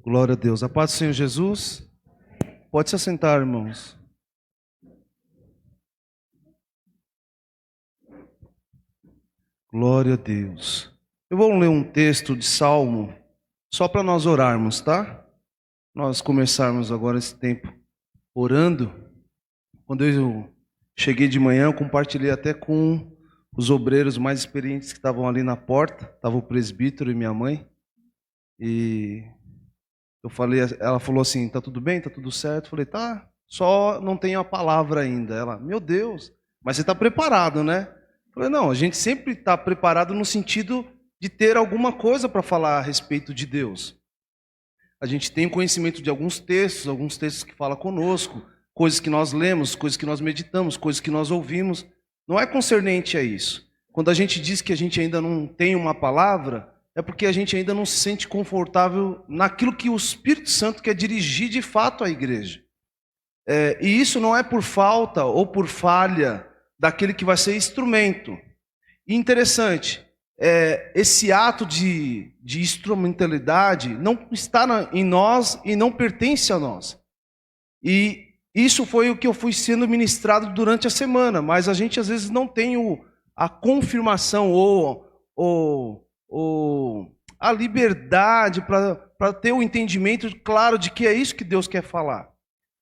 Glória a Deus. A paz do Senhor Jesus. Pode se assentar, irmãos. Glória a Deus. Eu vou ler um texto de Salmo, só para nós orarmos, tá? Nós começarmos agora esse tempo orando. Quando eu cheguei de manhã, eu compartilhei até com os obreiros mais experientes que estavam ali na porta. Estava o presbítero e minha mãe. E eu falei, ela falou assim, tá tudo bem, tá tudo certo? Eu falei, tá, só não tenho a palavra ainda. Ela, meu Deus, mas você está preparado, né? Eu falei, não, a gente sempre está preparado no sentido de ter alguma coisa para falar a respeito de Deus. A gente tem conhecimento de alguns textos que falam conosco, coisas que nós lemos, coisas que nós meditamos, coisas que nós ouvimos. Não é concernente a isso. Quando a gente diz que a gente ainda não tem uma palavra, é porque a gente ainda não se sente confortável naquilo que o Espírito Santo quer dirigir de fato à igreja. E isso não é por falta ou por falha daquele que vai ser instrumento. E interessante, esse ato de instrumentalidade não está em nós e não pertence a nós. E isso foi o que eu fui sendo ministrado durante a semana, mas a gente às vezes não tem a confirmação ou a liberdade para ter o entendimento claro de que é isso que Deus quer falar.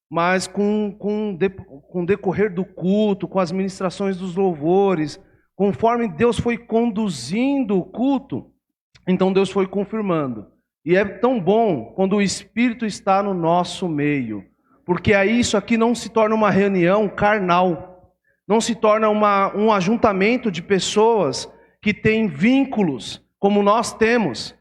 Mas com o decorrer do culto, com as ministrações dos louvores, conforme Deus foi conduzindo o culto, então Deus foi confirmando. E é tão bom quando o Espírito está no nosso meio, porque aí isso aqui não se torna uma reunião carnal, não se torna um ajuntamento de pessoas que têm vínculos, como nós temos,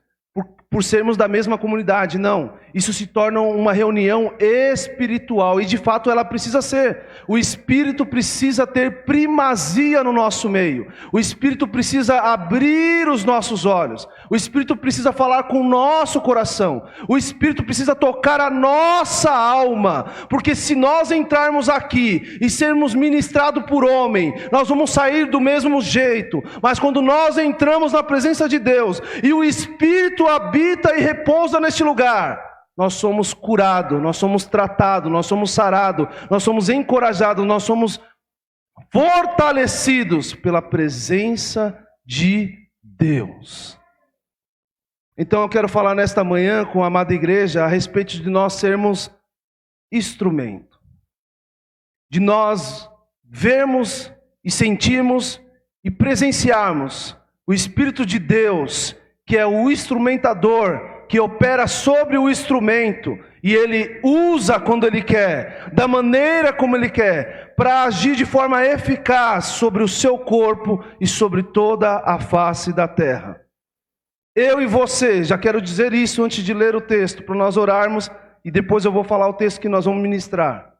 por sermos da mesma comunidade. Não, isso se torna uma reunião espiritual, e de fato ela precisa ser. O Espírito precisa ter primazia no nosso meio. O Espírito precisa abrir os nossos olhos. O Espírito precisa falar com o nosso coração. O Espírito precisa tocar a nossa alma, porque se nós entrarmos aqui e sermos ministrados por homem, nós vamos sair do mesmo jeito. Mas quando nós entramos na presença de Deus e o Espírito habita e repousa neste lugar, nós somos curados, nós somos tratados, nós somos sarados, nós somos encorajados, nós somos fortalecidos pela presença de Deus. Então eu quero falar nesta manhã com a amada igreja a respeito de nós sermos instrumento, de nós vermos e sentirmos e presenciarmos o Espírito de Deus, que é o instrumentador, que opera sobre o instrumento, e ele usa quando ele quer, da maneira como ele quer, para agir de forma eficaz sobre o seu corpo e sobre toda a face da terra. Eu e você, já quero dizer isso antes de ler o texto, para nós orarmos, e depois eu vou falar o texto que nós vamos ministrar.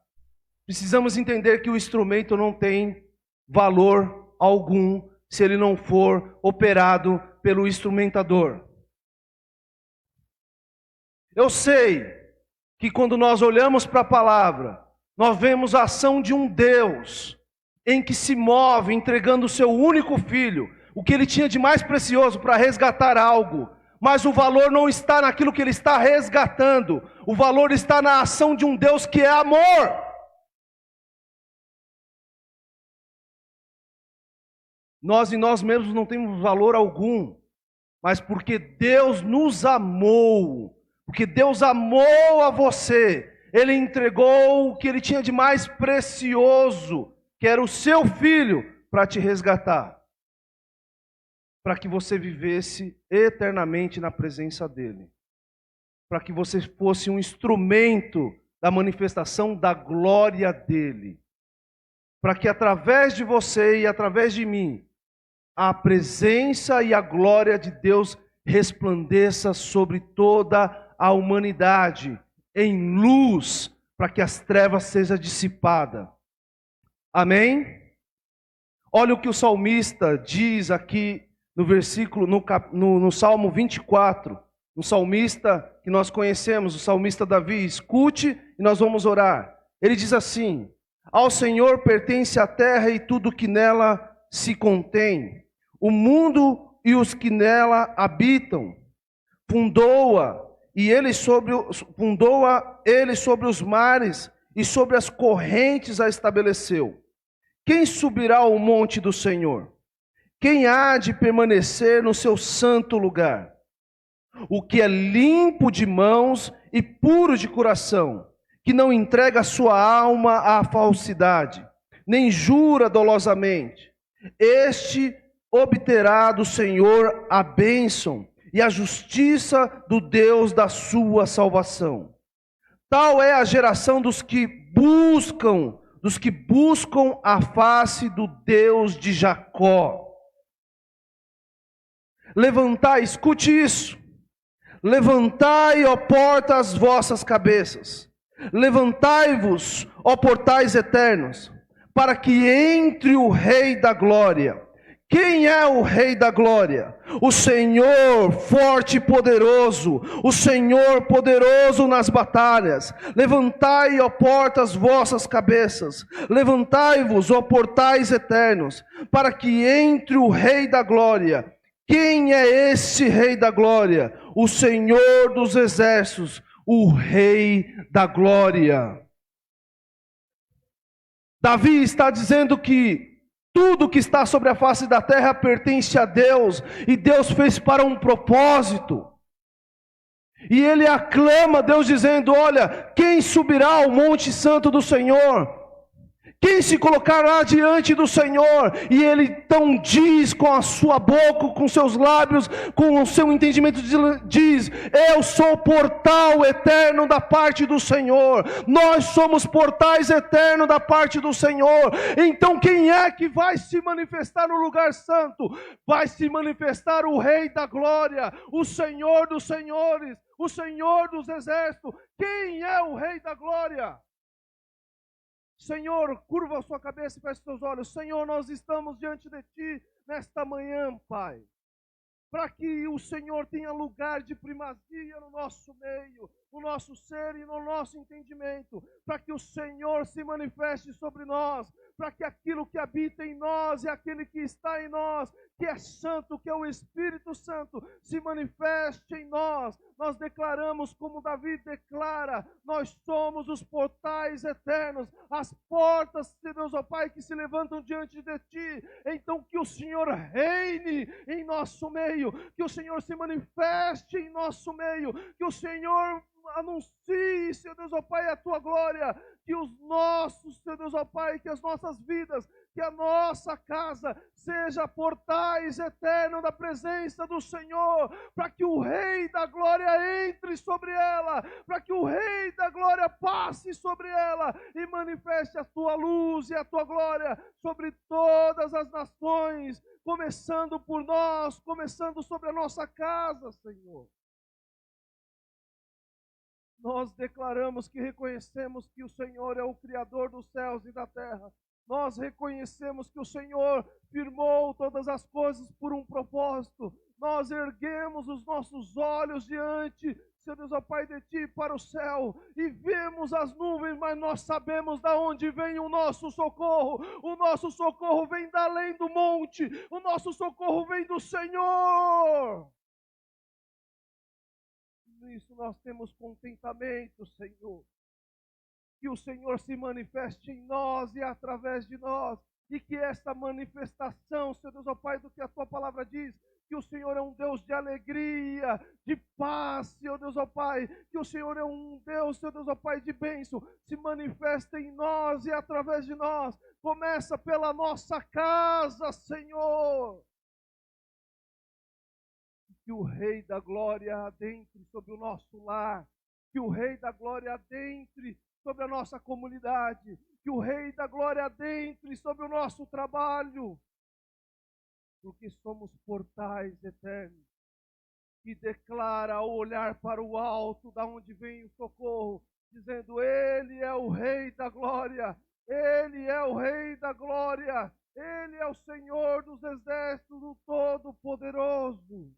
Precisamos entender que o instrumento não tem valor algum se ele não for operado pelo instrumentador. Eu sei que quando nós olhamos para a palavra, nós vemos a ação de um Deus em que se move entregando o seu único filho, o que ele tinha de mais precioso, para resgatar algo. Mas o valor não está naquilo que ele está resgatando, o valor está na ação de um Deus que é amor. Nós em nós mesmos não temos valor algum, mas porque Deus nos amou, porque Deus amou a você, Ele entregou o que Ele tinha de mais precioso, que era o seu Filho, para te resgatar, para que você vivesse eternamente na presença dEle, para que você fosse um instrumento da manifestação da glória dEle, para que através de você e através de mim, a presença e a glória de Deus resplandeça sobre toda a humanidade, em luz, para que as trevas sejam dissipadas. Amém? Olha o que o salmista diz aqui no versículo, no Salmo 24, um salmista que nós conhecemos, o salmista Davi. Escute e nós vamos orar. Ele diz assim: ao Senhor pertence a terra e tudo que nela se contém, o mundo e os que nela habitam. Fundou-a e fundou-a ele sobre os mares, e sobre as correntes a estabeleceu. Quem subirá ao monte do Senhor? Quem há de permanecer no seu santo lugar? O que é limpo de mãos e puro de coração, que não entrega a sua alma à falsidade, nem jura dolosamente. Este obterá do Senhor a bênção e a justiça do Deus da sua salvação. Tal é a geração dos que buscam a face do Deus de Jacó. Levantai, escute isso. Levantai, ó portas, as vossas cabeças. Levantai-vos, ó portais eternos, para que entre o Rei da Glória. Quem é o Rei da Glória? O Senhor forte e poderoso, o Senhor poderoso nas batalhas. Levantai, ó portas, vossas cabeças. Levantai-vos, ó portais eternos, para que entre o Rei da Glória. Quem é esse Rei da Glória? O Senhor dos Exércitos, o Rei da Glória. Davi está dizendo que tudo que está sobre a face da terra pertence a Deus, e Deus fez para um propósito. E ele aclama Deus dizendo: olha, quem subirá ao monte santo do Senhor? Quem se colocará diante do Senhor? E ele então diz com a sua boca, com seus lábios, com o seu entendimento, diz: eu sou portal eterno da parte do Senhor. Nós somos portais eternos da parte do Senhor. Então quem é que vai se manifestar no lugar santo? Vai se manifestar o Rei da Glória, o Senhor dos Senhores, o Senhor dos Exércitos. Quem é o Rei da Glória? Senhor, curva a sua cabeça e feche seus olhos. Senhor, nós estamos diante de Ti nesta manhã, Pai, para que o Senhor tenha lugar de primazia no nosso meio, no nosso ser e no nosso entendimento, para que o Senhor se manifeste sobre nós, para que aquilo que habita em nós e aquele que está em nós, que é santo, que é o Espírito Santo, se manifeste em nós. Nós declaramos, como Davi declara, nós somos os portais eternos, as portas de Deus, ó Pai, que se levantam diante de Ti. Então que o Senhor reine em nosso meio, que o Senhor se manifeste em nosso meio, que o Senhor anuncie, Senhor Deus, ó Pai, a Tua glória, que os nossos, Senhor Deus, ó Pai, que as nossas vidas, que a nossa casa seja portais eternos da presença do Senhor, para que o Rei da Glória entre sobre ela, para que o Rei da Glória passe sobre ela e manifeste a Tua luz e a Tua glória sobre todas as nações, começando por nós, começando sobre a nossa casa, Senhor. Nós declaramos que reconhecemos que o Senhor é o Criador dos céus e da terra. Nós reconhecemos que o Senhor firmou todas as coisas por um propósito. Nós erguemos os nossos olhos diante, Senhor Deus, ó Pai, de Ti para o céu, e vemos as nuvens, mas nós sabemos de onde vem o nosso socorro. O nosso socorro vem da além do monte, o nosso socorro vem do Senhor. Isso nós temos contentamento, Senhor. Que o Senhor se manifeste em nós e através de nós. E que esta manifestação, Senhor Deus, ó Pai, do que a Tua palavra diz, que o Senhor é um Deus de alegria, de paz, Senhor Deus, ó Pai. Que o Senhor é um Deus, Senhor Deus, ó Pai, de bênção. Se manifesta em nós e através de nós. Começa pela nossa casa, Senhor. Que o Rei da Glória adentre sobre o nosso lar, que o Rei da Glória adentre sobre a nossa comunidade, que o Rei da Glória adentre sobre o nosso trabalho, porque somos portais eternos, e declara ao olhar para o alto, da onde vem o socorro, dizendo: Ele é o Rei da Glória, Ele é o Rei da Glória, Ele é o Senhor dos Exércitos, o Todo-Poderoso.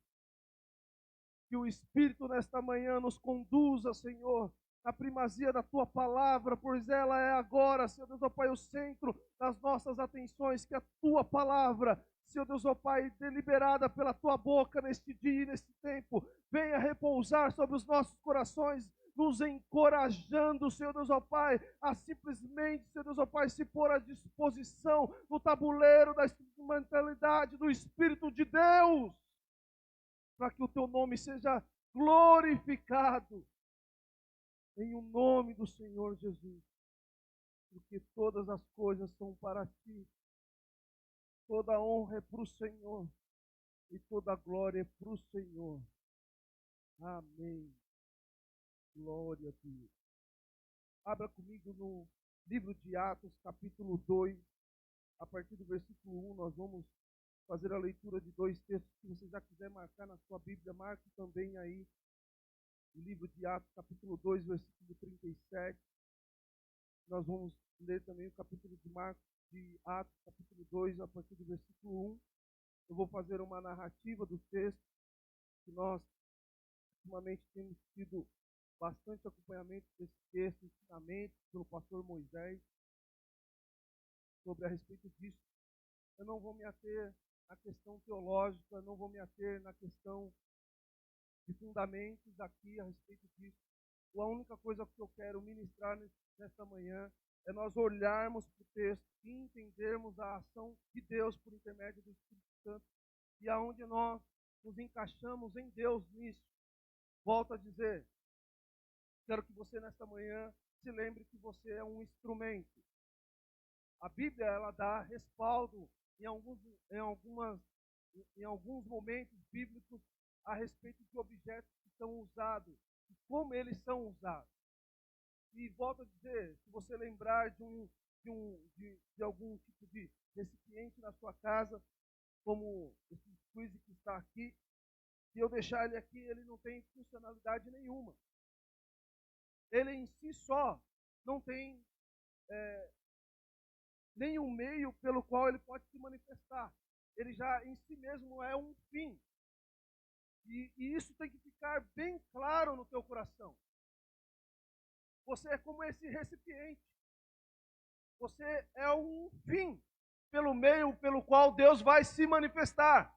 Que o Espírito nesta manhã nos conduza, Senhor, à primazia da Tua palavra, pois ela é agora, Senhor Deus, ó Pai, o centro das nossas atenções, que a Tua palavra Senhor Deus, ó Pai, deliberada pela Tua boca neste dia e neste tempo, venha repousar sobre os nossos corações, nos encorajando, Senhor Deus, ó Pai, a simplesmente, Senhor Deus, ó Pai, se pôr à disposição no tabuleiro da instrumentalidade do Espírito de Deus, para que o Teu nome seja glorificado, em o nome do Senhor Jesus, porque todas as coisas são para Ti, toda a honra é para o Senhor, e toda a glória é para o Senhor. Amém. Glória a Deus. Abra comigo no livro de Atos, capítulo 2, a partir do versículo 1, nós vamos fazer a leitura de dois textos. Se você já quiser marcar na sua Bíblia, marque também aí o livro de Atos, capítulo 2, versículo 37. Nós vamos ler também o capítulo de Atos, capítulo 2, a partir do versículo 1. Eu vou fazer uma narrativa do texto, que nós ultimamente temos tido bastante acompanhamento desse texto, ensinamento pelo pastor Moisés, sobre a respeito disso. Eu não vou me ater na questão teológica, não vou me ater na questão de fundamentos aqui a respeito disso. A única coisa que eu quero ministrar nesta manhã é nós olharmos para o texto e entendermos a ação de Deus por intermédio do Espírito Santo e aonde nós nos encaixamos em Deus nisso. Volto a dizer, quero que você nesta manhã se lembre que você é um instrumento. A Bíblia, ela dá respaldo em alguns momentos bíblicos a respeito de objetos que são usados e como eles são usados. E volto a dizer, se você lembrar de algum tipo de recipiente na sua casa, como esse squeeze que está aqui, se eu deixar ele aqui, ele não tem funcionalidade nenhuma. Ele em si só não tem nenhum meio pelo qual ele pode se manifestar. Ele já em si mesmo é um fim. E isso tem que ficar bem claro no teu coração. Você é como esse recipiente. Você é um fim pelo meio pelo qual Deus vai se manifestar.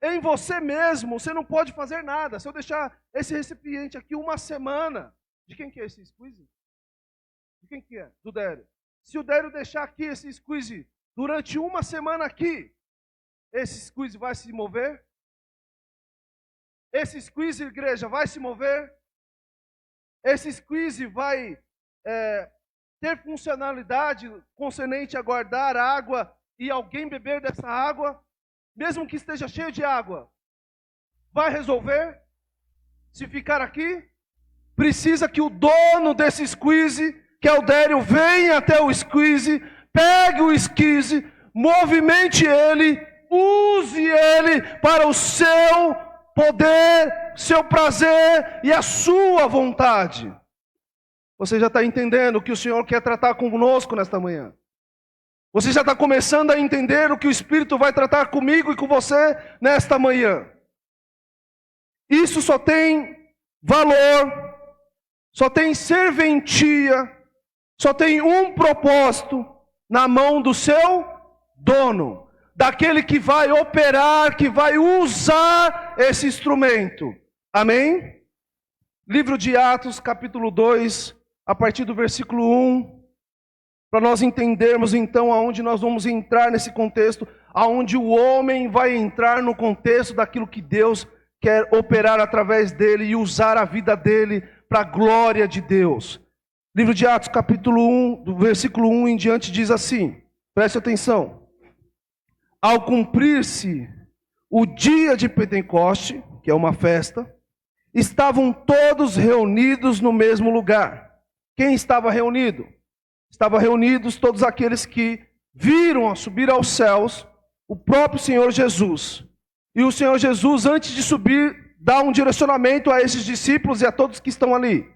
Em você mesmo, você não pode fazer nada. Se eu deixar esse recipiente aqui uma semana, de quem que é esse squeeze? De quem que é? Do Dério. Se o Dério deixar aqui esse squeeze durante uma semana aqui, esse squeeze vai se mover? Esse squeeze, igreja, vai se mover? Esse squeeze vai ter funcionalidade concernente a guardar água e alguém beber dessa água? Mesmo que esteja cheio de água, vai resolver? Se ficar aqui, precisa que o dono desse squeeze, que é o Dério, venha até o squeeze, pegue o squeeze, movimente ele, use ele para o seu poder, seu prazer e a sua vontade. Você já está entendendo o que o Senhor quer tratar conosco nesta manhã? Você já está começando a entender o que o Espírito vai tratar comigo e com você nesta manhã? Isso só tem valor, só tem serventia, só tem um propósito na mão do seu dono, daquele que vai operar, que vai usar esse instrumento. Amém? Livro de Atos, capítulo 2, a partir do versículo 1. Para nós entendermos então aonde nós vamos entrar nesse contexto, aonde o homem vai entrar no contexto daquilo que Deus quer operar através dele e usar a vida dele para a glória de Deus. Livro de Atos, capítulo 1, do versículo 1 em diante, diz assim, preste atenção. Ao cumprir-se o dia de Pentecoste, que é uma festa, estavam todos reunidos no mesmo lugar. Quem estava reunido? Estavam reunidos todos aqueles que viram a subir aos céus o próprio Senhor Jesus. E o Senhor Jesus, antes de subir, dá um direcionamento a esses discípulos e a todos que estão ali.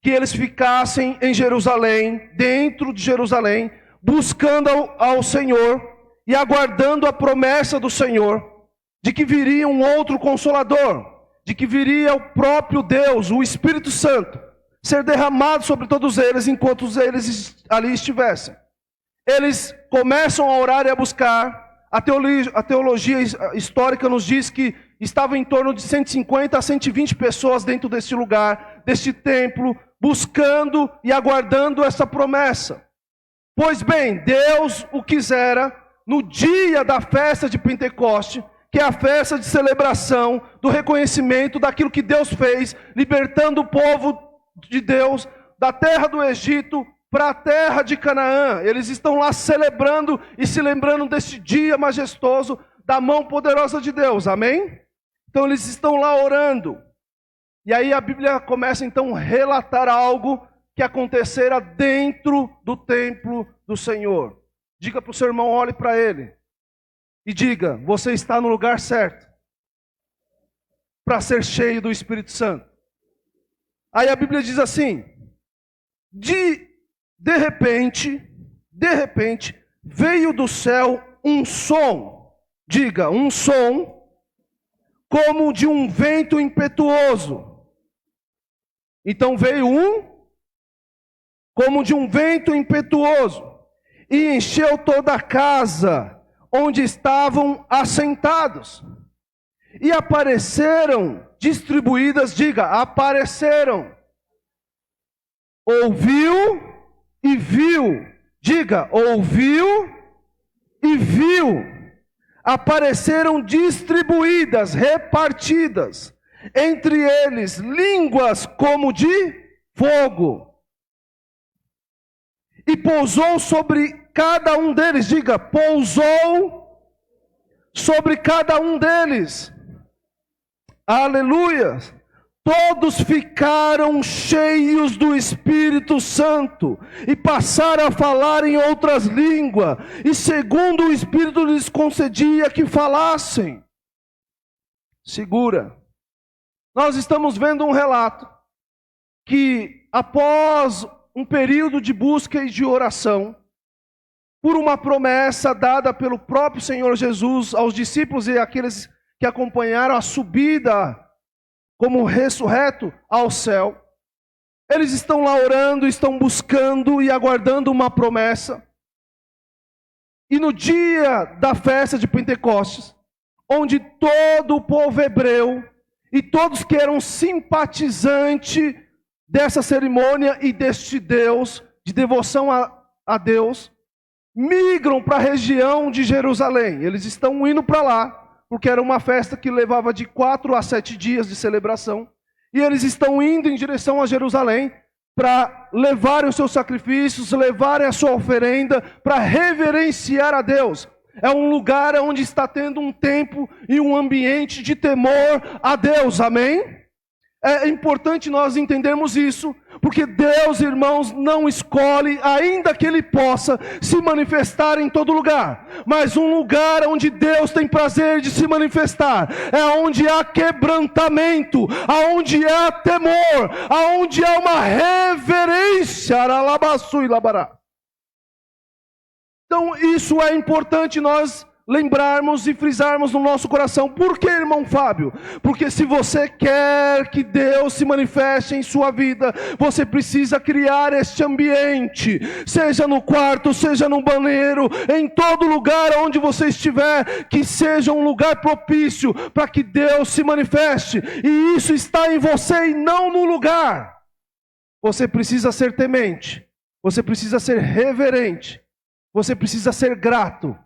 Que eles ficassem em Jerusalém, dentro de Jerusalém, buscando ao Senhor e aguardando a promessa do Senhor, de que viria um outro Consolador, de que viria o próprio Deus, o Espírito Santo, ser derramado sobre todos eles enquanto eles ali estivessem. eles começam a orar e a buscar. A teologia histórica nos diz que estava em torno de 150 a 120 pessoas dentro deste lugar, deste templo, buscando e aguardando essa promessa. Pois bem, Deus o quisera no dia da festa de Pentecoste, que é a festa de celebração do reconhecimento daquilo que Deus fez, libertando o povo de Deus da terra do Egito para a terra de Canaã. Eles estão lá celebrando e se lembrando deste dia majestoso da mão poderosa de Deus, amém? Então eles estão lá orando. E aí a Bíblia começa então a relatar algo que acontecera dentro do templo do Senhor. Diga para o seu irmão, olhe para ele e diga: você está no lugar certo para ser cheio do Espírito Santo. Aí a Bíblia diz assim: de repente, veio do céu um som, diga, um som, como de um vento impetuoso. Então veio como de um vento impetuoso, e encheu toda a casa onde estavam assentados. E apareceram distribuídas, diga, apareceram. Ouviu e viu, diga, ouviu e viu. Apareceram distribuídas, repartidas, entre eles línguas como de fogo. E pousou sobre cada um deles, diga, pousou sobre cada um deles. Aleluia! Todos ficaram cheios do Espírito Santo e passaram a falar em outras línguas, e segundo o Espírito lhes concedia que falassem. Segura. Nós estamos vendo um relato que após um período de busca e de oração, por uma promessa dada pelo próprio Senhor Jesus aos discípulos e àqueles que acompanharam a subida como ressurreto ao céu, eles estão lá orando, estão buscando e aguardando uma promessa. E no dia da festa de Pentecostes, onde todo o povo hebreu e todos que eram simpatizantes dessa cerimônia e deste Deus, de devoção a Deus, migram para a região de Jerusalém. Eles estão indo para lá, porque era uma festa que levava de 4 a 7 dias de celebração. E eles estão indo em direção a Jerusalém para levarem os seus sacrifícios, levarem a sua oferenda, para reverenciar a Deus. É um lugar onde está tendo um tempo e um ambiente de temor a Deus, amém? É importante nós entendermos isso, porque Deus, irmãos, não escolhe, ainda que Ele possa se manifestar em todo lugar, mas um lugar onde Deus tem prazer de se manifestar, é onde há quebrantamento, aonde há temor, aonde há uma reverência. Aralabaçu e labará. Então isso é importante nós lembrarmos e frisarmos no nosso coração. Por que, irmão Fábio? Porque se você quer que Deus se manifeste em sua vida, você precisa criar este ambiente, seja no quarto, seja no banheiro, em todo lugar onde você estiver, que seja um lugar propício para que Deus se manifeste, e isso está em você e não no lugar. Você precisa ser temente, você precisa ser reverente, você precisa ser grato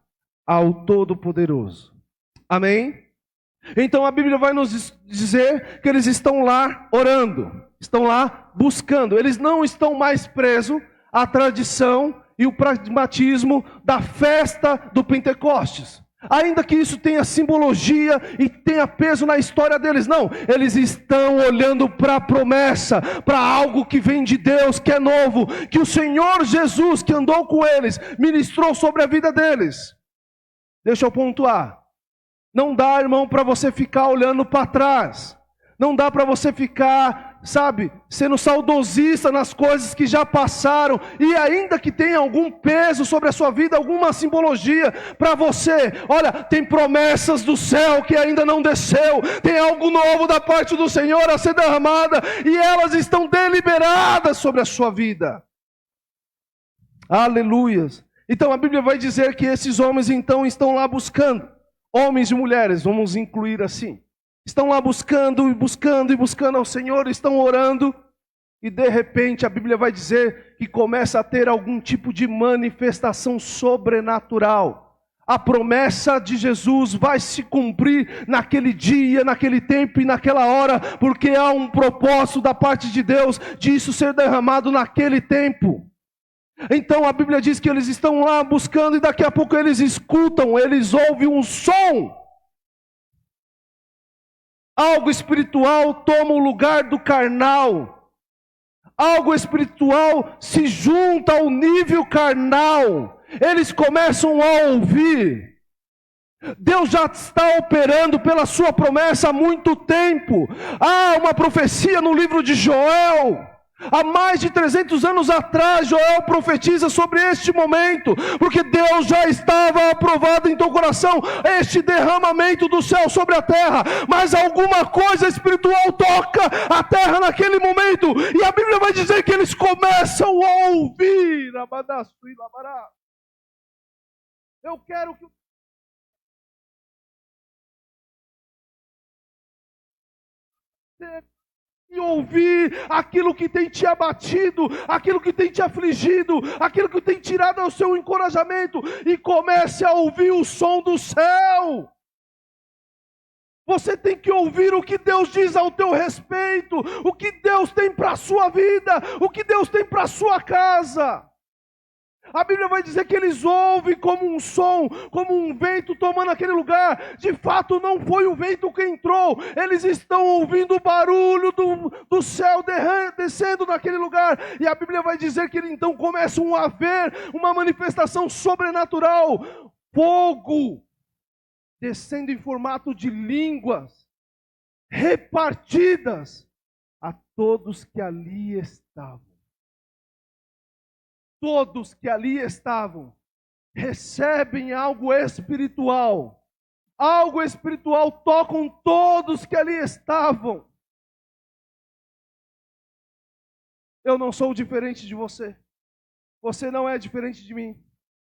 ao Todo-Poderoso. Amém? Então a Bíblia vai nos dizer que eles estão lá orando, estão lá buscando. Eles não estão mais presos à tradição e o pragmatismo da festa do Pentecostes. Ainda que isso tenha simbologia e tenha peso na história deles, não. Eles estão olhando para a promessa, para algo que vem de Deus, que é novo, que o Senhor Jesus, que andou com eles, ministrou sobre a vida deles. Deixa eu pontuar. Não dá, irmão, para você ficar olhando para trás. Não dá para você ficar, sabe, sendo saudosista nas coisas que já passaram. E ainda que tenha algum peso sobre a sua vida, alguma simbologia para você. Olha, tem promessas do céu que ainda não desceu. Tem algo novo da parte do Senhor a ser derramada. E elas estão deliberadas sobre a sua vida. Aleluias. Então a Bíblia vai dizer que esses homens então estão lá buscando, homens e mulheres, vamos incluir assim, estão lá buscando e buscando e buscando ao Senhor, estão orando, e de repente a Bíblia vai dizer que começa a ter algum tipo de manifestação sobrenatural. A promessa de Jesus vai se cumprir naquele dia, naquele tempo e naquela hora, porque há um propósito da parte de Deus de isso ser derramado naquele tempo. Então a Bíblia diz que eles estão lá buscando e daqui a pouco eles escutam, eles ouvem um som. Algo espiritual toma o lugar do carnal. Algo espiritual se junta ao nível carnal. Eles começam a ouvir. Deus já está operando pela sua promessa há muito tempo. Há uma profecia no livro de Joel. Há mais de 300 anos atrás, Joel profetiza sobre este momento, porque Deus já estava aprovado em teu coração este derramamento do céu sobre a terra, mas alguma coisa espiritual toca a terra naquele momento, e a Bíblia vai dizer que eles começam a ouvir. Eu quero que você e ouvir aquilo que tem te abatido, aquilo que tem te afligido, aquilo que tem tirado o seu encorajamento, e comece a ouvir o som do céu. Você tem que ouvir o que Deus diz ao teu respeito, o que Deus tem para a sua vida, o que Deus tem para a sua casa. A Bíblia vai dizer que eles ouvem como um som, como um vento tomando aquele lugar. De fato não foi o vento que entrou, eles estão ouvindo o barulho do céu descendo naquele lugar. E a Bíblia vai dizer que eles então começam a ver uma manifestação sobrenatural. Fogo descendo em formato de línguas, repartidas a todos que ali estavam. Todos que ali estavam recebem algo espiritual. Algo espiritual tocam todos que ali estavam. Eu não sou diferente de você. Você não é diferente de mim.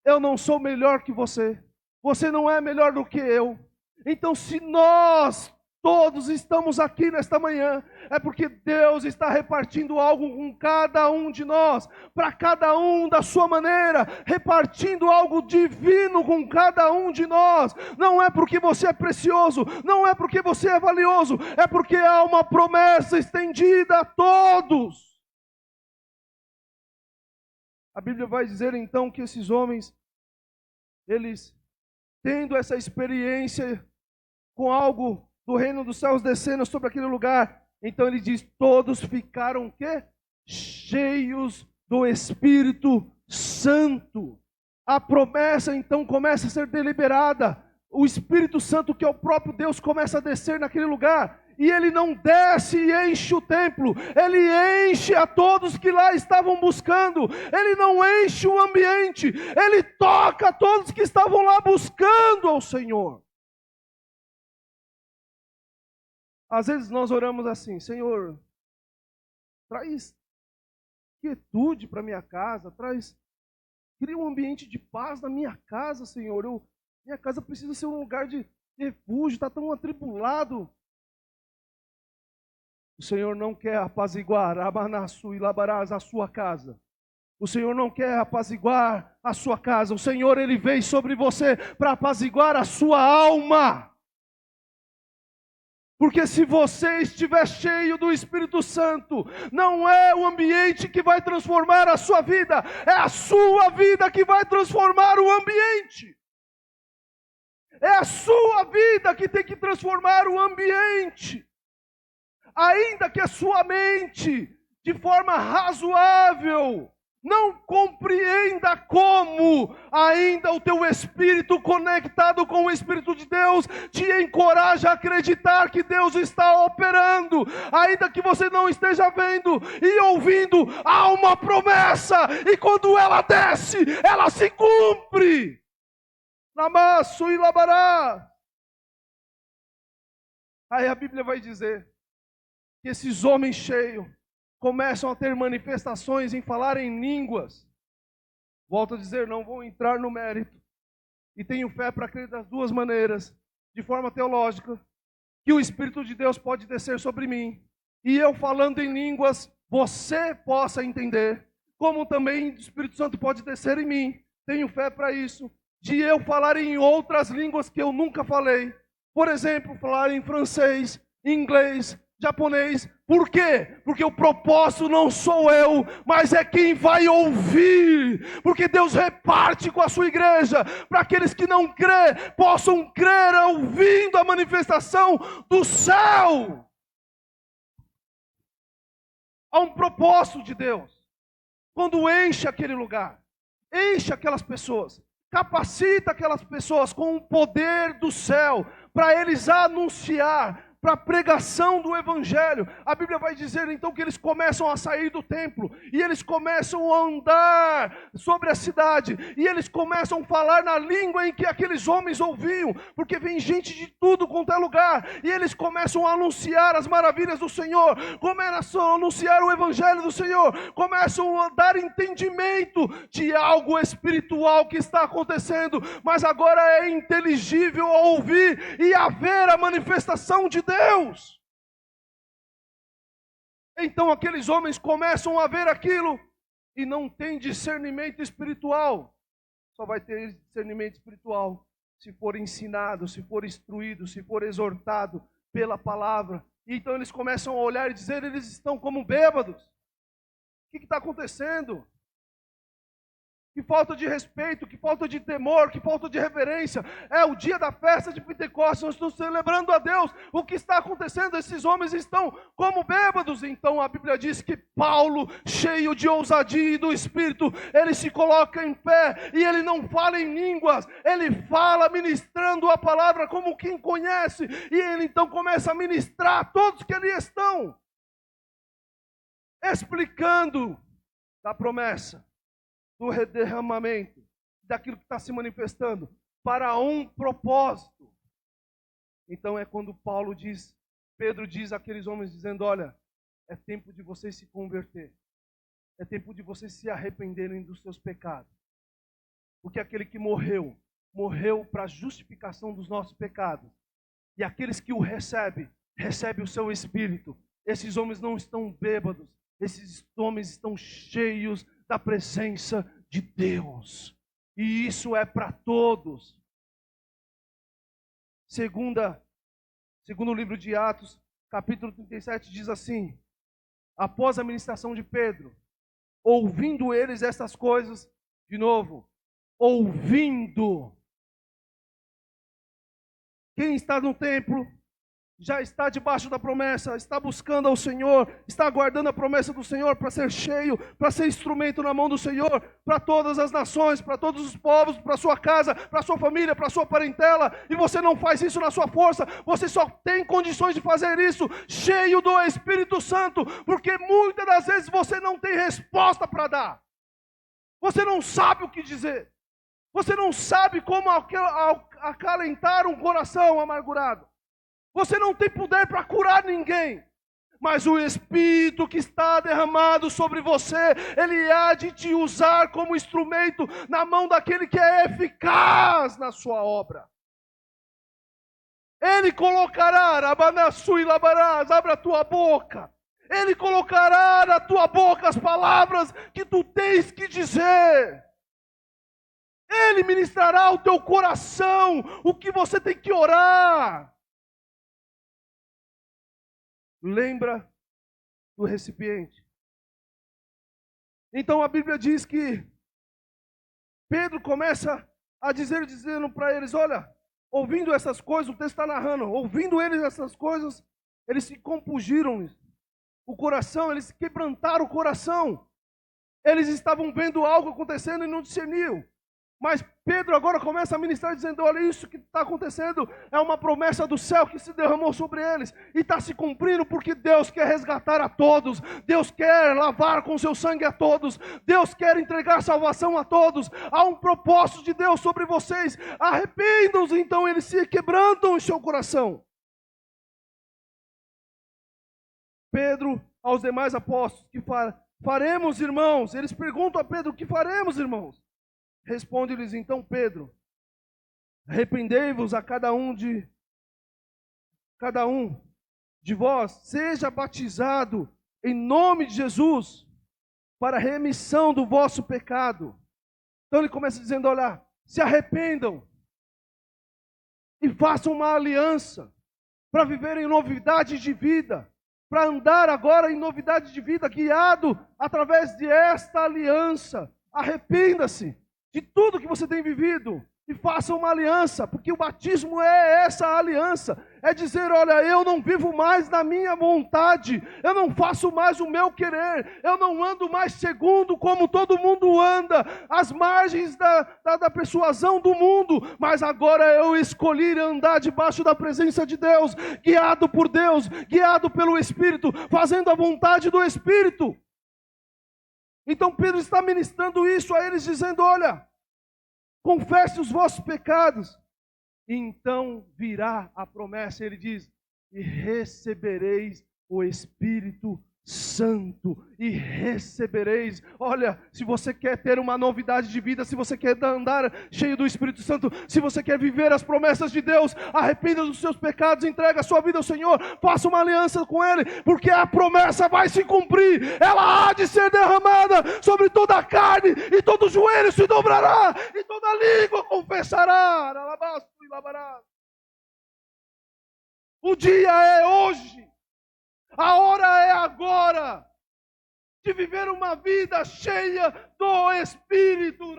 Eu não sou melhor que você. Você não é melhor do que eu. Então, se nós todos estamos aqui nesta manhã, é porque Deus está repartindo algo com cada um de nós, para cada um da sua maneira, repartindo algo divino com cada um de nós. Não é porque você é precioso, não é porque você é valioso, é porque há uma promessa estendida a todos. A Bíblia vai dizer então que esses homens, eles tendo essa experiência com algo do reino dos céus descendo sobre aquele lugar, então ele diz, todos ficaram o quê? Cheios do Espírito Santo. A promessa então começa a ser deliberada. O Espírito Santo, que é o próprio Deus, começa a descer naquele lugar. E ele não desce e enche o templo, ele enche a todos que lá estavam buscando. Ele não enche o ambiente, ele toca a todos que estavam lá buscando ao Senhor. Às vezes nós oramos assim, Senhor, traz quietude para minha casa, cria um ambiente de paz na minha casa, Senhor. Minha casa precisa ser um lugar de refúgio, está tão atribulado. O Senhor não quer apaziguar a sua casa. O Senhor não quer apaziguar a sua casa. O Senhor, Ele veio sobre você para apaziguar a sua alma. Porque se você estiver cheio do Espírito Santo, não é o ambiente que vai transformar a sua vida, é a sua vida que vai transformar o ambiente. É a sua vida que tem que transformar o ambiente. Ainda que a sua mente, de forma razoável, não compreenda como, ainda o teu espírito conectado com o Espírito de Deus te encoraja a acreditar que Deus está operando, ainda que você não esteja vendo e ouvindo, há uma promessa, e quando ela desce, ela se cumpre. Namasso e labará. Aí a Bíblia vai dizer que esses homens cheios começam a ter manifestações em falar em línguas. Volto a dizer, não vou entrar no mérito. E tenho fé para crer das duas maneiras, de forma teológica, que o Espírito de Deus pode descer sobre mim, e eu falando em línguas, você possa entender, como também o Espírito Santo pode descer em mim. Tenho fé para isso, de eu falar em outras línguas que eu nunca falei. Por exemplo, falar em francês, inglês, japonês. Por quê? Porque o propósito não sou eu, mas é quem vai ouvir. Porque Deus reparte com a sua igreja, para aqueles que não crê, possam crer ouvindo a manifestação do céu. Há um propósito de Deus. Quando enche aquele lugar, enche aquelas pessoas, capacita aquelas pessoas com o poder do céu, para eles anunciar, para a pregação do Evangelho. A Bíblia vai dizer então que eles começam a sair do templo, e eles começam a andar sobre a cidade, e eles começam a falar na língua em que aqueles homens ouviam, porque vem gente de tudo quanto é lugar, e eles começam a anunciar as maravilhas do Senhor, começam a anunciar o Evangelho do Senhor, começam a dar entendimento de algo espiritual que está acontecendo, mas agora é inteligível ouvir e haver a manifestação de Deus. Então aqueles homens começam a ver aquilo e não tem discernimento espiritual. Só vai ter discernimento espiritual se for ensinado, se for instruído, se for exortado pela palavra. E então eles começam a olhar e dizer, eles estão como bêbados. O que está acontecendo? Que falta de respeito, que falta de temor, que falta de reverência. É o dia da festa de Pentecostes, nós estamos celebrando a Deus. O que está acontecendo? Esses homens estão como bêbados. Então a Bíblia diz que Paulo, cheio de ousadia e do Espírito, ele se coloca em pé e ele não fala em línguas, ele fala ministrando a palavra como quem conhece, e ele então começa a ministrar a todos que ali estão, explicando da promessa, do derramamento, daquilo que está se manifestando, para um propósito. Então é quando Pedro diz àqueles homens, dizendo, olha, é tempo de vocês se converter, é tempo de vocês se arrependerem dos seus pecados, porque aquele que morreu para a justificação dos nossos pecados, e aqueles que o recebem o seu Espírito. Esses homens não estão bêbados, esses homens estão cheios da presença de Deus. E isso é para todos. Segundo o livro de Atos, capítulo 37, diz assim: após a ministração de Pedro, ouvindo eles essas coisas, de novo, ouvindo. Quem está no templo já está debaixo da promessa, está buscando ao Senhor, está aguardando a promessa do Senhor para ser cheio, para ser instrumento na mão do Senhor, para todas as nações, para todos os povos, para a sua casa, para a sua família, para a sua parentela, e você não faz isso na sua força, você só tem condições de fazer isso cheio do Espírito Santo, porque muitas das vezes você não tem resposta para dar, você não sabe o que dizer, você não sabe como acalentar um coração amargurado. Você não tem poder para curar ninguém, mas o Espírito que está derramado sobre você, ele há de te usar como instrumento na mão daquele que é eficaz na sua obra. Ele colocará, Rabanassui Labarás, abre a tua boca. Ele colocará na tua boca as palavras que tu tens que dizer. Ele ministrará ao teu coração o que você tem que orar. Lembra do recipiente. Então a Bíblia diz que Pedro começa a dizendo para eles, olha, ouvindo essas coisas, o texto está narrando, ouvindo eles essas coisas, eles se compungiram o coração, eles quebrantaram o coração. Eles estavam vendo algo acontecendo e não discerniam. Mas Pedro agora começa a ministrar dizendo, olha, isso que está acontecendo é uma promessa do céu que se derramou sobre eles. E está se cumprindo porque Deus quer resgatar a todos. Deus quer lavar com seu sangue a todos. Deus quer entregar salvação a todos. Há um propósito de Deus sobre vocês. Arrependam-se, então eles se quebrantam em seu coração. Pedro aos demais apóstolos, que faremos, irmãos? Eles perguntam a Pedro, o que faremos, irmãos? Responde-lhes então Pedro: arrependei-vos a cada um de vós, seja batizado em nome de Jesus para a remissão do vosso pecado. Então ele começa dizendo: olha, se arrependam e façam uma aliança para viver em novidade de vida, para andar agora em novidade de vida, guiado através de esta aliança. Arrependa-se de tudo que você tem vivido e faça uma aliança, porque o batismo é essa aliança. É dizer: olha, eu não vivo mais na minha vontade, eu não faço mais o meu querer, eu não ando mais segundo como todo mundo anda, às margens da persuasão do mundo, mas agora eu escolhi andar debaixo da presença de Deus, guiado por Deus, guiado pelo Espírito, fazendo a vontade do Espírito. Então Pedro está ministrando isso a eles, dizendo: olha, confesse os vossos pecados, e então virá a promessa. Ele diz: e recebereis o Espírito Santo, e recebereis. Olha, se você quer ter uma novidade de vida, se você quer andar cheio do Espírito Santo, se você quer viver as promessas de Deus, arrependa dos seus pecados, entrega a sua vida ao Senhor, faça uma aliança com Ele, porque a promessa vai se cumprir, ela há de ser derramada sobre toda a carne, e todo joelho se dobrará, e toda língua confessará. O dia é hoje. A hora é agora de viver uma vida cheia do Espírito.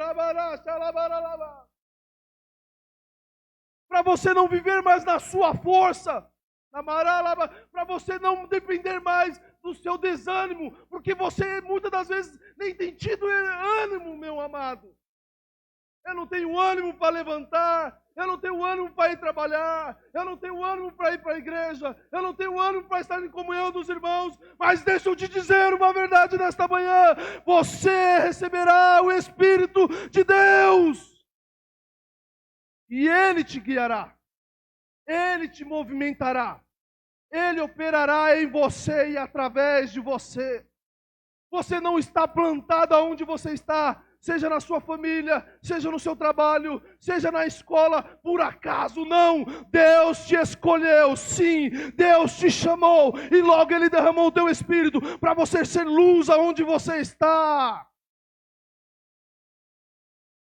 Para você não viver mais na sua força, para você não depender mais do seu desânimo, porque você muitas das vezes nem tem tido ânimo, meu amado. Eu não tenho ânimo para levantar, eu não tenho ânimo para ir trabalhar, eu não tenho ânimo para ir para a igreja, eu não tenho ânimo para estar em comunhão dos irmãos, mas deixa eu te dizer uma verdade nesta manhã: você receberá o Espírito de Deus, e Ele te guiará, Ele te movimentará, Ele operará em você e através de você. Você não está plantado aonde você está, seja na sua família, seja no seu trabalho, seja na escola, por acaso, não. Deus te escolheu, sim, Deus te chamou, e logo Ele derramou o teu Espírito, para você ser luz aonde você está.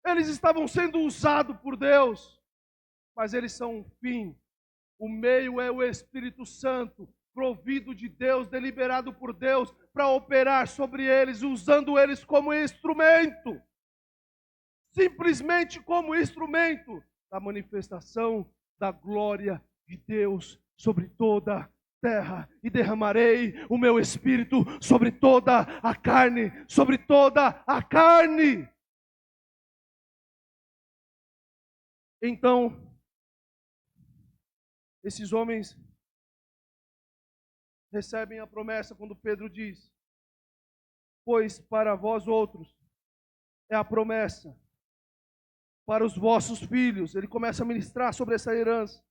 Eles estavam sendo usados por Deus, mas eles são um fim. O meio é o Espírito Santo, provido de Deus, deliberado por Deus, para operar sobre eles, usando eles como instrumento, simplesmente como instrumento da manifestação da glória de Deus sobre toda a terra. E derramarei o meu Espírito sobre toda a carne, sobre toda a carne. Então, esses homens recebem a promessa quando Pedro diz: pois para vós outros é a promessa, para os vossos filhos. Ele começa a ministrar sobre essa herança.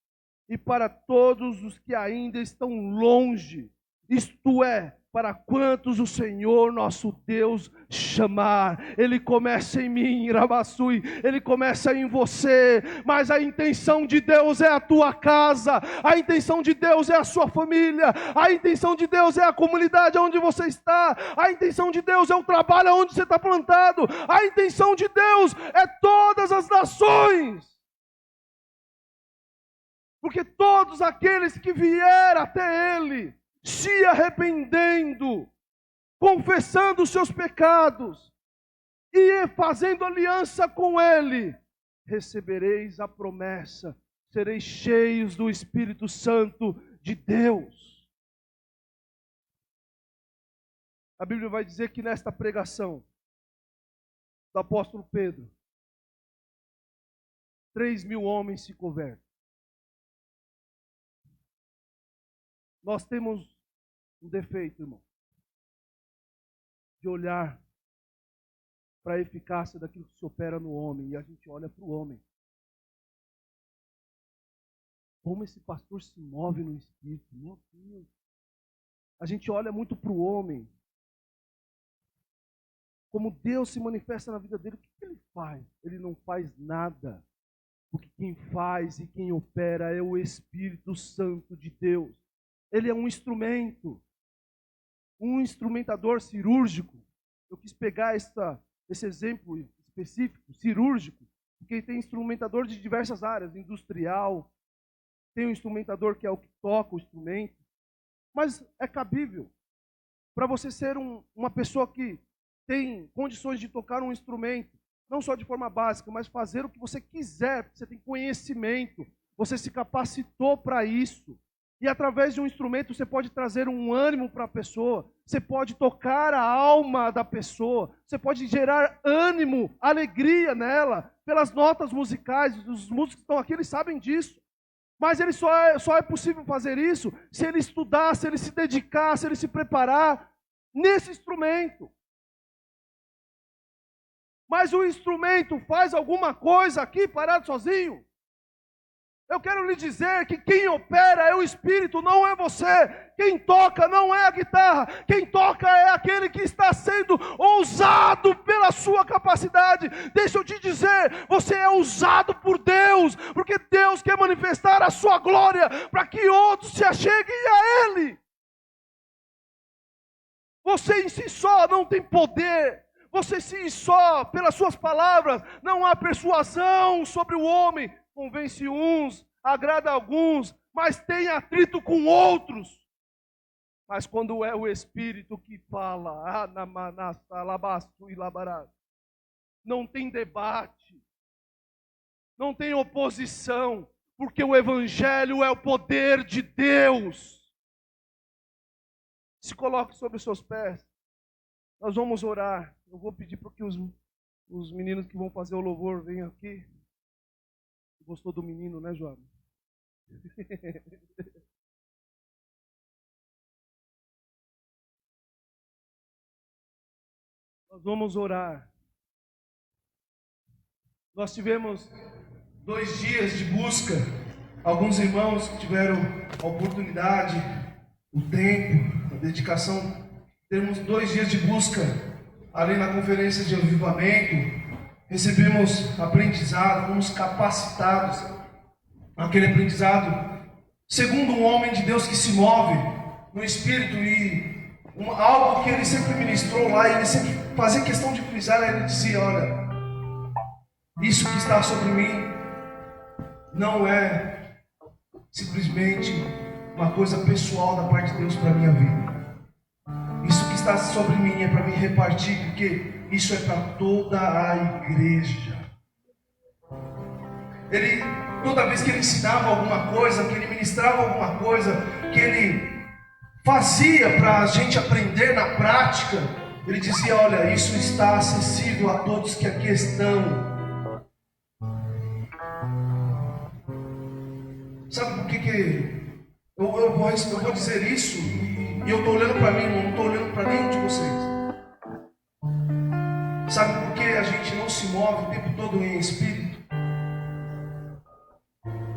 E para todos os que ainda estão longe, isto é, para quantos o Senhor nosso Deus chamar. Ele começa em mim, Rabassui, Ele começa em você, mas a intenção de Deus é a tua casa, a intenção de Deus é a sua família, a intenção de Deus é a comunidade onde você está, a intenção de Deus é o trabalho onde você está plantado, a intenção de Deus é todas as nações. Porque todos aqueles que vieram até Ele, se arrependendo, confessando os seus pecados e fazendo aliança com Ele, recebereis a promessa, sereis cheios do Espírito Santo de Deus. A Bíblia vai dizer que nesta pregação do apóstolo Pedro, 3.000 homens se convertem. Nós temos um defeito, irmão, de olhar para a eficácia daquilo que se opera no homem, e a gente olha para o homem. Como esse pastor se move no Espírito, meu Deus. A gente olha muito para o homem. como Deus se manifesta na vida dele, o que ele faz? Ele não faz nada. Porque quem faz e quem opera é o Espírito Santo de Deus. Ele é um instrumento. Um instrumentador cirúrgico. Eu quis pegar esse exemplo específico, cirúrgico, porque tem instrumentador de diversas áreas, industrial, tem um instrumentador que é o que toca o instrumento, mas é cabível para você ser uma pessoa que tem condições de tocar um instrumento, não só de forma básica, mas fazer o que você quiser, porque você tem conhecimento, você se capacitou para isso. E através de um instrumento você pode trazer um ânimo para a pessoa, você pode tocar a alma da pessoa, você pode gerar ânimo, alegria nela, pelas notas musicais. Os músicos que estão aqui, eles sabem disso. Mas ele só é possível fazer isso se ele estudar, se ele se dedicar, se ele se preparar nesse instrumento. Mas o instrumento faz alguma coisa aqui parado sozinho? Eu quero lhe dizer que quem opera é o Espírito, não é você. Quem toca não é a guitarra. Quem toca é aquele que está sendo ousado pela sua capacidade. Deixa eu te dizer, você é usado por Deus, porque Deus quer manifestar a sua glória para que outros se acheguem a Ele. Você em si só não tem poder. Você em si só, pelas suas palavras, não há persuasão sobre o homem. Convence uns, agrada alguns, mas tem atrito com outros. Mas quando é o Espírito que fala, não tem debate, não tem oposição, porque o Evangelho é o poder de Deus. Se coloque sobre os seus pés, nós vamos orar. Eu vou pedir para que os meninos que vão fazer o louvor venham aqui. Gostou do menino, né, João? Nós vamos orar. Nós tivemos 2 dias de busca. Alguns irmãos que tiveram a oportunidade, o tempo, a dedicação. Temos 2 dias de busca ali na conferência de avivamento. Recebemos aprendizado, fomos capacitados naquele aprendizado, segundo um homem de Deus que se move no Espírito, e algo que ele sempre ministrou lá, e ele sempre fazia questão de frisar, ele dizia: olha, isso que está sobre mim não é simplesmente uma coisa pessoal da parte de Deus para a minha vida. Isso que está sobre mim é para me repartir, porque isso é para toda a igreja. Ele, toda vez que ele ensinava alguma coisa, que ele ministrava alguma coisa, que ele fazia para a gente aprender na prática, ele dizia: olha, isso está acessível a todos que aqui estão. Sabe por que eu vou dizer isso? E eu estou olhando para mim, não estou olhando para nenhum de vocês. Sabe por que a gente não se move o tempo todo em espírito?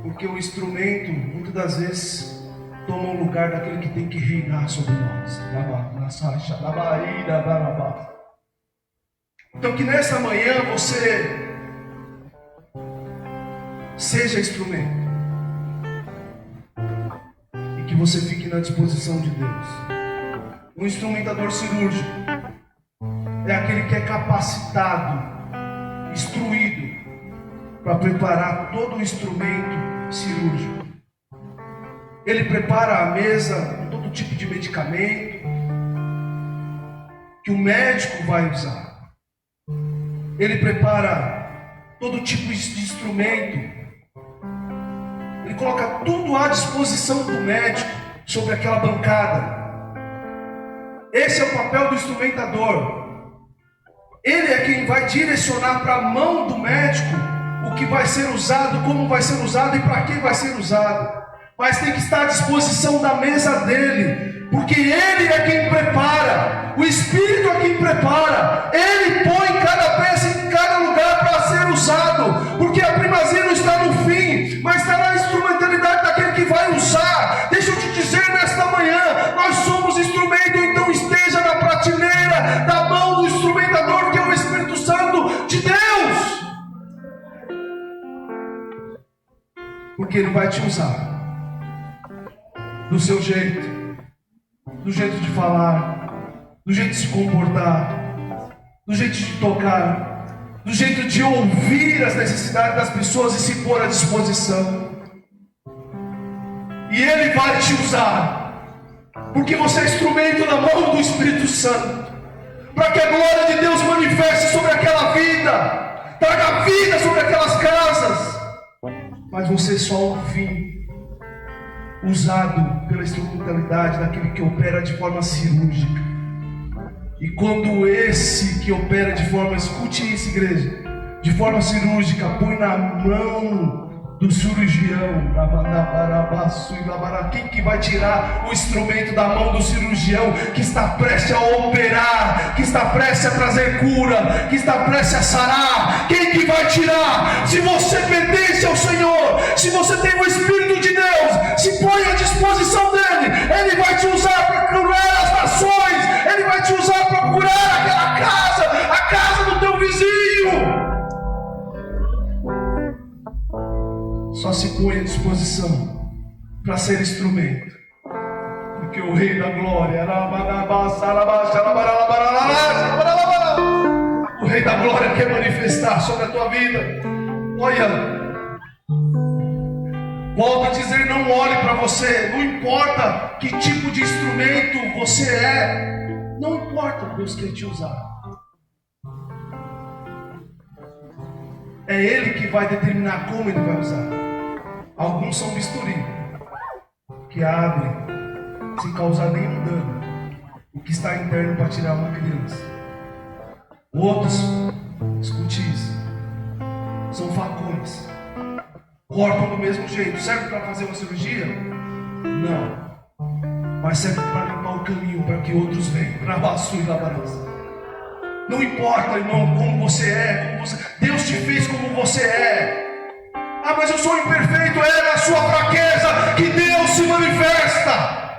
Porque o instrumento, muitas das vezes, toma o lugar daquele que tem que reinar sobre nós. Então que nessa manhã você seja instrumento. E que você fique na disposição de Deus. Um instrumentador cirúrgico é aquele que é capacitado, instruído, para preparar todo o instrumento cirúrgico. Ele prepara a mesa com todo tipo de medicamento que o médico vai usar. Ele prepara todo tipo de instrumento. Ele coloca tudo à disposição do médico sobre aquela bancada. Esse é o papel do instrumentador. Ele é quem vai direcionar para a mão do médico o que vai ser usado, como vai ser usado e para que vai ser usado. Mas tem que estar à disposição da mesa dele, porque ele é quem prepara, o Espírito é quem prepara. Ele põe cada peça em cada lugar para ser usado, porque a primazia não está no fim, mas está na instrumentalidade daquele que vai usar. Deixa eu te dizer nesta manhã, nós somos instrumento, então esteja na prateleira da mão do instrumentador Porque Ele vai te usar. Do seu jeito. Do jeito de falar. Do jeito de se comportar. Do jeito de tocar. Do jeito de ouvir as necessidades das pessoas e se pôr à disposição. E Ele vai te usar. Porque você é instrumento na mão do Espírito Santo. Para que a glória de Deus manifeste sobre aquela vida. Traga vida sobre aquelas casas. Mas você é só um fim. Usado pela instrumentalidade daquele que opera de forma cirúrgica. E quando esse que opera de forma, escute isso, igreja, de forma cirúrgica, põe na mão do cirurgião, quem que vai tirar o instrumento da mão do cirurgião que está prestes a operar, que está prestes a trazer cura, que está prestes a sarar? Quem que vai tirar? Se você pertence ao Senhor, se você tem o Espírito de Deus, se põe à disposição dele. Ele vai te usar para curar as nações, ele vai te usar para curar aquela casa, a casa do teu vizinho. Só se põe à disposição para ser instrumento. Porque o Rei da Glória, o Rei da Glória quer manifestar sobre a tua vida. Olha, volto a dizer, não olhe para você. Não importa que tipo de instrumento você é. Não importa, Deus quer te usar. É Ele que vai determinar como Ele vai usar. Alguns são bisturi, que abrem sem causar nenhum dano o que está interno para tirar uma criança. Outros, escute isso, são facões, cortam do mesmo jeito. Serve para fazer uma cirurgia? Não, mas serve para limpar o caminho para que outros venham. Não importa, irmão, como você é, Deus te fez como você é. Ah, mas eu sou imperfeito. É na sua fraqueza que Deus se manifesta.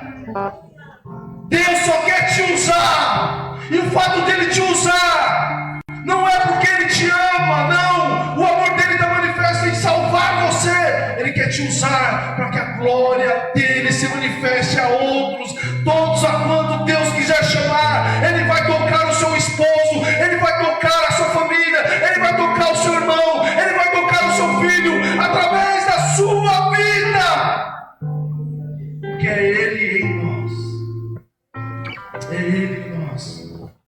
Deus só quer te usar. E o fato dele te usar não é porque ele te ama, não. O amor dele está manifesto em salvar você. Ele quer te usar para que a glória dele se manifeste a outros. Todos a quanto Deus quiser chamar. Ele vai tocar o seu esposo, ele vai tocar a sua família, ele vai tocar o seu irmão, ele vai tocar o seu filho através da sua vida. Porque é Ele